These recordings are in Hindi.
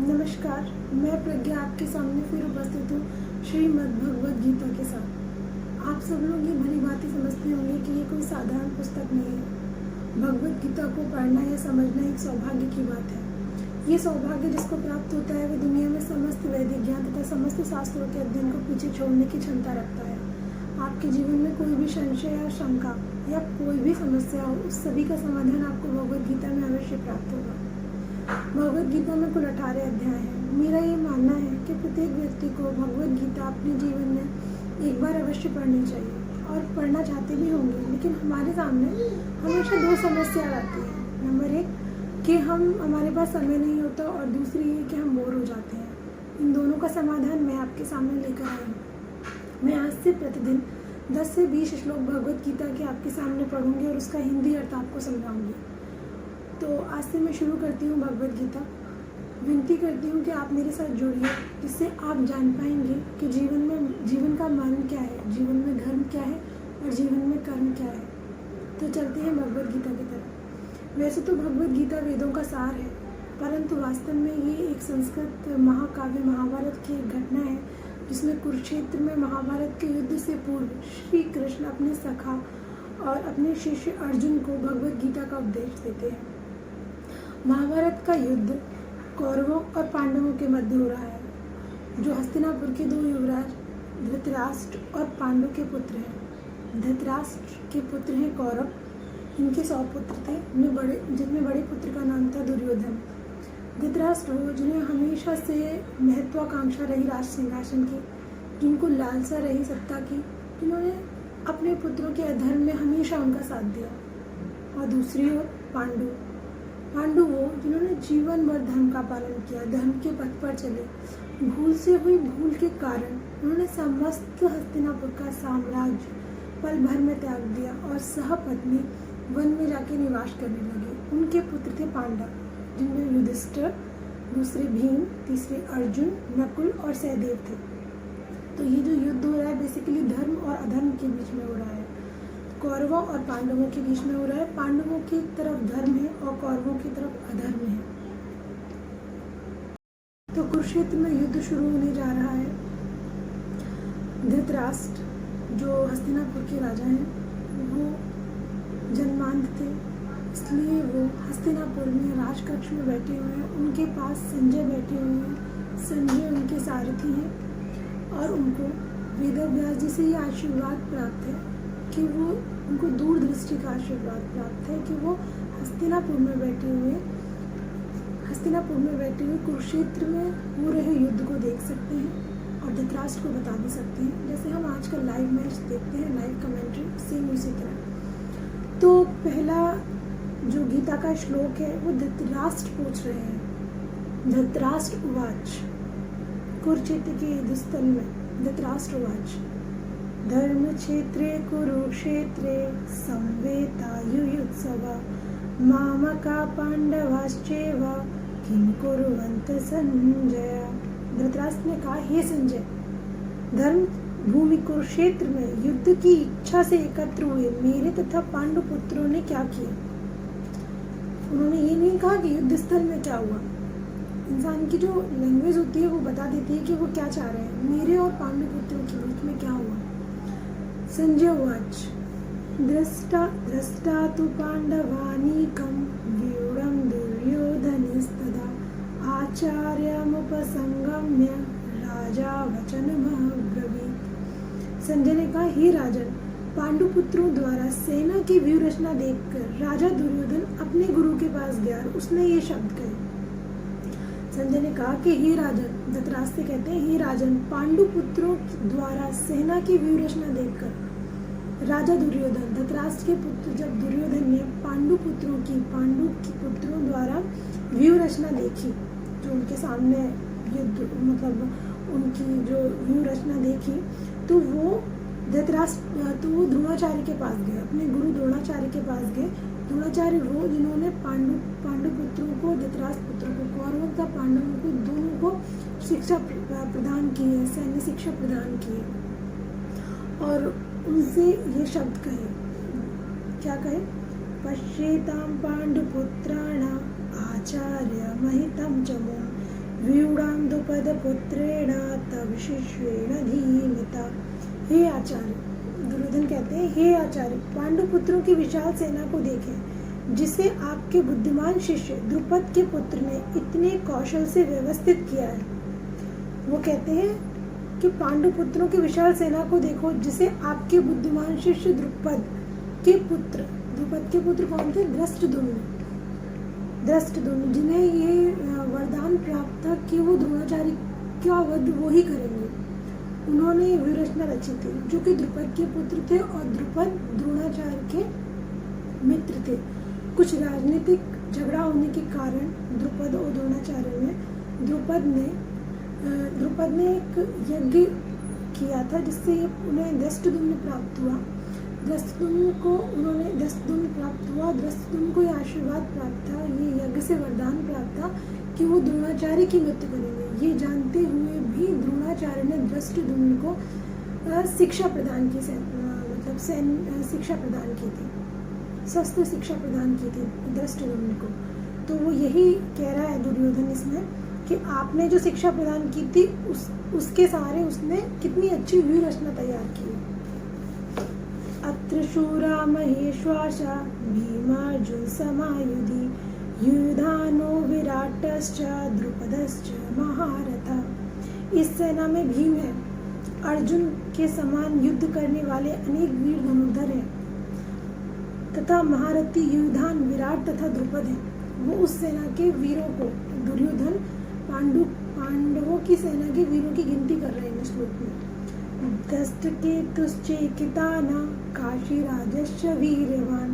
नमस्कार, मैं प्रज्ञा आपके सामने फिर उपस्थित हूँ श्रीमद् भगवद गीता के साथ। आप सब लोग ये भली भांति समझते होंगे कि ये कोई साधारण पुस्तक नहीं है। भगवद गीता को पढ़ना या समझना एक सौभाग्य की बात है। ये सौभाग्य जिसको प्राप्त होता है वह दुनिया में समस्त वैदिक ज्ञान तथा समस्त शास्त्रों के अध्ययन को पीछे छोड़ने की क्षमता रखता है। आपके जीवन में कोई भी संशय या शंका या कोई भी समस्या हो, उस सभी का समाधान आपको भगवद गीता में अवश्य प्राप्त होगा। भगवद गीता में कुल 18 अध्याय हैं। मेरा ये मानना है कि प्रत्येक व्यक्ति को भगवद गीता अपने जीवन में एक बार अवश्य पढ़नी चाहिए और पढ़ना चाहते भी होंगे, लेकिन हमारे सामने हमेशा दो समस्या आती है। नंबर 1 कि हमारे पास समय नहीं होता और दूसरी ये कि हम बोर हो जाते हैं। इन दोनों का समाधान मैं आपके सामने लेकर आई हूँ। मैं आज से प्रतिदिन 10 से 20 श्लोक भगवद गीता के आपके सामने पढ़ूंगी और उसका हिंदी अर्थ आपको समझाऊंगी। तो आज से मैं शुरू करती हूँ भगवद गीता। विनती करती हूँ कि आप मेरे साथ जुड़िए, जिससे आप जान पाएंगे कि जीवन का मान क्या है, जीवन में धर्म क्या है और जीवन में कर्म क्या है। तो चलते हैं भगवद गीता की तरफ। वैसे तो भगवद गीता वेदों का सार है, परंतु वास्तव में ये एक संस्कृत महाकाव्य महाभारत की एक घटना है, जिसमें कुरुक्षेत्र में महाभारत के युद्ध से पूर्व श्री कृष्ण अपने सखा और अपने शिष्य अर्जुन को भगवद गीता का उपदेश देते हैं। महाभारत का युद्ध कौरवों और पांडवों के मध्य हो रहा है, जो हस्तिनापुर के 2 युवराज धृतराष्ट्र और पांडु के पुत्र हैं। धृतराष्ट्र के पुत्र हैं कौरव, इनके 100 पुत्र थे, जिनमें बड़े पुत्र का नाम था दुर्योधन। धृतराष्ट्र वो जिन्हें हमेशा से महत्वाकांक्षा रही राज सिंहासन की, जिनको लालसा रही सत्ता की, जिन्होंने अपने पुत्रों के अधर्म में हमेशा उनका साथ दिया। और दूसरी ओर पांडु वो जिन्होंने जीवन भर धर्म का पालन किया, धर्म के पथ पर चले। भूल से हुई भूल के कारण उन्होंने समस्त हस्तिनापुर का साम्राज्य पल भर में त्याग दिया और सहपत्नी वन में जाके निवास करने लगे। उनके पुत्र थे पांडव, जिनमें युधिष्ठिर, दूसरे भीम, तीसरे अर्जुन, नकुल और सहदेव थे। तो ये जो युद्ध हो रहा है बेसिकली धर्म और अधर्म के बीच में हो रहा है। कौरवों और पांडवों के बीच में हो रहा है। पांडवों की तरफ धर्म है और कौरवों की तरफ अधर्म है। तो कुरुक्षेत्र में युद्ध शुरू होने जा रहा है। धृतराष्ट्र जो हस्तिनापुर के राजा हैं, वो जन्मांध थे, इसलिए वो हस्तिनापुर में राजकक्ष में बैठे हुए हैं। उनके पास संजय बैठे हुए हैं। संजय उनके सारथी हैं और उनको वेदव्यास जी से ये आशीर्वाद प्राप्त है कि वो उनको दूरदृष्टि का आशीर्वाद प्राप्त है कि वो हस्तिनापुर में बैठे हुए कुरुक्षेत्र में हो रहे युद्ध को देख सकते हैं और धृतराष्ट्र को बता भी सकते हैं। जैसे हम आजकल लाइव मैच देखते हैं, लाइव कमेंट्री, सेम उसी तरह। तो पहला जो गीता का श्लोक है वो धृतराष्ट्र पूछ रहे हैं। धृतराष्ट्र उवाच, कुरुक्षेत्र के युद्धस्थल में धृतराष्ट्र उवाच, धर्म क्षेत्रे कुरुक्षेत्रे संवेतायुयुत्सव मामका पांडवाश्चैव किं कुर्वन्त संजय। धृतराष्ट्र ने कहा, हे संजय, धर्म भूमि कुरुक्षेत्र में युद्ध की इच्छा से एकत्र हुए मेरे तथा पांडु पुत्रों ने क्या किया। उन्होंने ये नहीं कहा कि युद्ध स्थल में क्या हुआ। इंसान की जो लैंग्वेज होती है वो बता देती है कि वो क्या चाह रहे हैं। मेरे और पांडु पुत्रों के बीच में क्या हुआ। संजय उवाच, दृष्टा तु पांडवानीकं व्यूढं दुर्योधनस्तदा आचार्यमुपसंगम्य राजा वचनमब्रवीत्। संजय ने कहा, हे राजन, पांडु पुत्रों द्वारा सेना की व्यूह रचना देखकर राजा दुर्योधन अपने गुरु के पास गया और उसने ये शब्द कहे। संजय ने कहा कि हे राजन, धृतराष्ट्र कहते हैं, हे राजन, पांडु पुत्रों द्वारा सेना की व्यूह रचना देखकर राजा दुर्योधन, धृतराष्ट्र के पुत्र, जब दुर्योधन ने पांडु पुत्रों द्वारा व्यूह रचना देखी, जो उनके सामने युद्ध मतलब उनकी जो व्यूह रचना देखी, तो वो द्रोणाचार्य के पास गए, अपने गुरु द्रोणाचार्य के पास गए। द्रोणाचार्य वो जिन्होंने पांडु पुत्रों को, धृतराष्ट्र पुत्रों को, कौरवों तथा पांडवों को दोनों को शिक्षा प्रदान की है, सैन्य शिक्षा प्रदान की है। और उनसे ये शब्द कहे, क्या कहे, पश्येतां पांडुपुत्राणाम् आचार्य महितं च मो द्रुपद पुत्रेण तव शिष्येण धीमता। हे आचार्य, दुर्योधन कहते हैं, हे आचार्य, पांडु पुत्रों की विशाल सेना को देखें जिसे आपके बुद्धिमान शिष्य द्रुपद के पुत्र ने इतने कौशल से व्यवस्थित किया है। वो कहते हैं कि पांडु पुत्रों की विशाल सेना को देखो जिसे आपके बुद्धिमान शिष्य द्रुपद के पुत्र कौन थे? धृष्टद्युम्न, जिन्हें ये वरदान प्राप्त था कि वो द्रोणाचार्य का वध वो ही करेंगे। उन्होंने व्यूहरचना रची थी जो कि द्रुपद के पुत्र थे और द्रुपद द्रोणाचार्य के मित्र थे। कुछ राजनीतिक झगड़ा होने के कारण द्रुपद और द्रोणाचार्य में द्रुपद ने एक यज्ञ किया था जिससे उन्हें धृष्टद्युम्न प्राप्त हुआ। धृष्टद्युम्न को यह आशीर्वाद प्राप्त था, ये यज्ञ से वरदान प्राप्त था कि वो द्रोणाचार्य की मृत्यु करेंगे। ये जानते हुए भी द्रोणाचार्य ने धृष्टद्युम्न को शिक्षा प्रदान की, शिक्षा प्रदान की थी, शस्त्र शिक्षा प्रदान की थी धृष्टद्युम्न को। तो वो यही कह रहा है दुर्योधन इसमें कि आपने जो शिक्षा प्रदान की थी उसके सहारे उसने कितनी अच्छी व्यूह रचना तैयार की। अत्र शूरा महेश्वासा भीमार्जुन समायुधि युधानो विराटश्च द्रुपदश्च महारथा। इस सेना में भीम है, अर्जुन के समान युद्ध करने वाले अनेक वीर धनुर्धर हैं तथा महारथी युधान, विराट तथा द्रुपद हैं। वो उस सेना के वीरों को, दुर्योधन पांडवों की सेना के वीरों की गिनती कर रहे हैं इस श्लोक में। दष्टकेतुश्चेकिताना काशीराजश्च वीर्यवान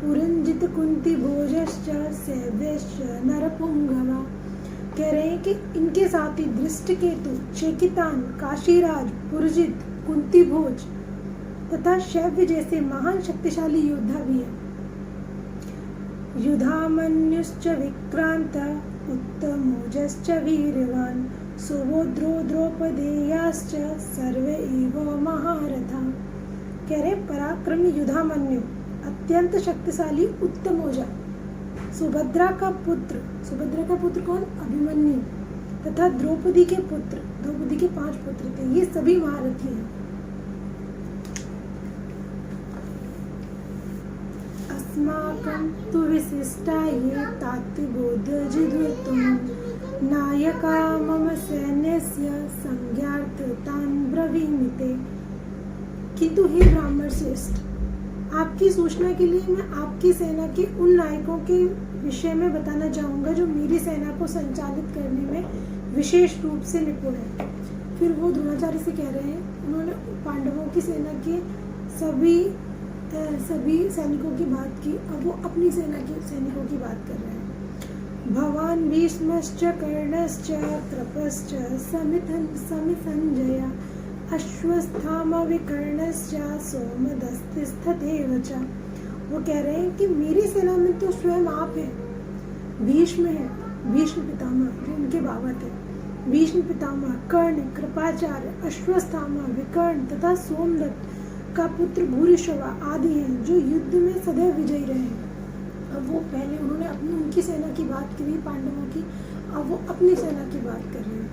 पुरंजित कुंती भोजश्च सैव्यश्च नरपुंगवा। कह रहे हैं कि इनके साथ ही दृष्टकेतु, चेकितान, काशीराज, पुरजित, कुंती भोज तथा शैव्य जैसे महान शक्तिशाली योद्धा भी हैं। युधामन्युश्च विक्रांत उत्तमोजश्च वीरवान सुभद्रो द्रौपदेयाश्च सर्वे एव महारथा। कह रहे पराक्रमी युधामन्यु, अत्यंत शक्तिशाली उत्तमोजा, सुभद्रा का पुत्र कौन? अभिमन्यु, तथा द्रौपदी के 5 पुत्र थे। ये सभी महारथी हैं। अस्माकं तु विशिष्टाये तात्तिबोधजिद्वत्तुं नायका मम सैन्यस्य संज्ञार्थतान् ब्रवीमिते। किंतु हे ब्राह्मण श्रेष्ठ, आपकी सूचना के लिए मैं आपकी सेना के उन नायकों के विषय में बताना चाहूँगा जो मेरी सेना को संचालित करने में विशेष रूप से निपुण है। फिर वो द्रोणाचार्य से कह रहे हैं, उन्होंने पांडवों की सेना के सभी सैनिकों की बात की, अब वो अपनी सेना के सैनिकों की बात कर रहे हैं। भवान भीष्मश्च कर्णश्च कृपश्च समितञ्जय अश्वस्थामा विकर्णश्च सोमदस्तिस्थतेव च। वो कह रहे हैं कि मेरी सेना में तो स्वयं आप हैं, भीष्म है, भीष्म पितामह जो उनके बाबा थे, भीष्म पितामह, कर्ण, कृपाचार्य, अश्वस्थामा, विकर्ण तथा सोमदत्त का पुत्र भूरिश्रवा आदि हैं जो युद्ध में सदैव विजयी रहे हैं। अब वो पहले उन्होंने उनकी सेना की बात की पांडवों की, अब वो अपनी सेना की बात कर रहे हैं।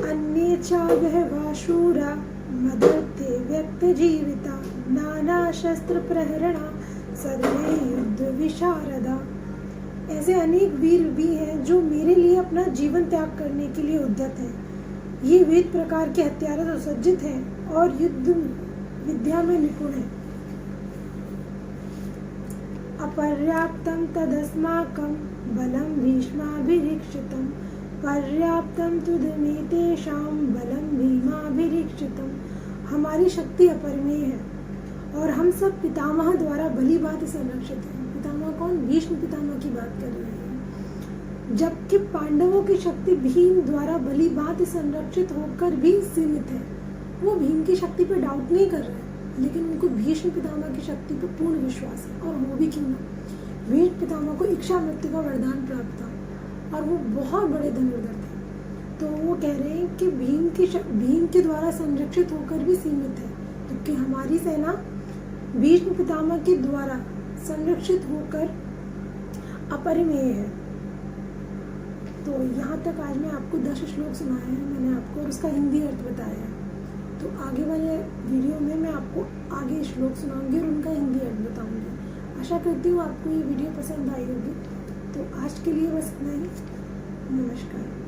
अन्ये च बहवः शूरा मदर्थे व्यक्त जीविता नाना शस्त्र प्रहरणा सर्वे युद्ध विशारदा। ऐसे अनेक वीर भी हैं जो मेरे लिए अपना जीवन त्याग करने के लिए उद्यत हैं। ये विविध प्रकार के हथियारों से सुसज्जित हैं और युद्ध विद्या में निपुण हैं। अपर्याप्तं तदस्माकं बलं भीष्माभिरीक्षितं पर्याप्तं तुदमेतेषां बलं भीमाभिरीक्षितं। हमारी शक्ति अपरिमेय है और हम सब पितामह द्वारा भली भांति संरक्षित हैं। पितामह कौन? भीष्म पितामह की बात कर रहे हैं। जबकि पांडवों की शक्ति भीम द्वारा भली भांति संरक्षित होकर भी सीमित है। वो भीम की शक्ति पर डाउट नहीं कर रहे, लेकिन उनको भीष्म पितामह की शक्ति पर पूर्ण विश्वास है। और वो भी क्यों ना, भीष्म पितामह को इच्छा मृत्यु का वरदान प्राप्त था और वो बहुत बड़े धनुर्धर थे। तो वो कह रहे हैं कि भीम के द्वारा संरक्षित होकर भी सीमित है, जबकि हमारी सेना भीष्म पितामह के द्वारा संरक्षित होकर अपरिमेय है। तक आज मैं आपको 10 श्लोक सुनाए हैं मैंने आपको, और उसका हिंदी अर्थ बताया है। तो आगे वाले वीडियो में मैं आपको आगे श्लोक सुनाऊंगी और उनका हिंदी अर्थ बताऊंगी। आशा करती हूँ आपको ये वीडियो पसंद आई होगी। तो आज के लिए बस इतना ही। नमस्कार।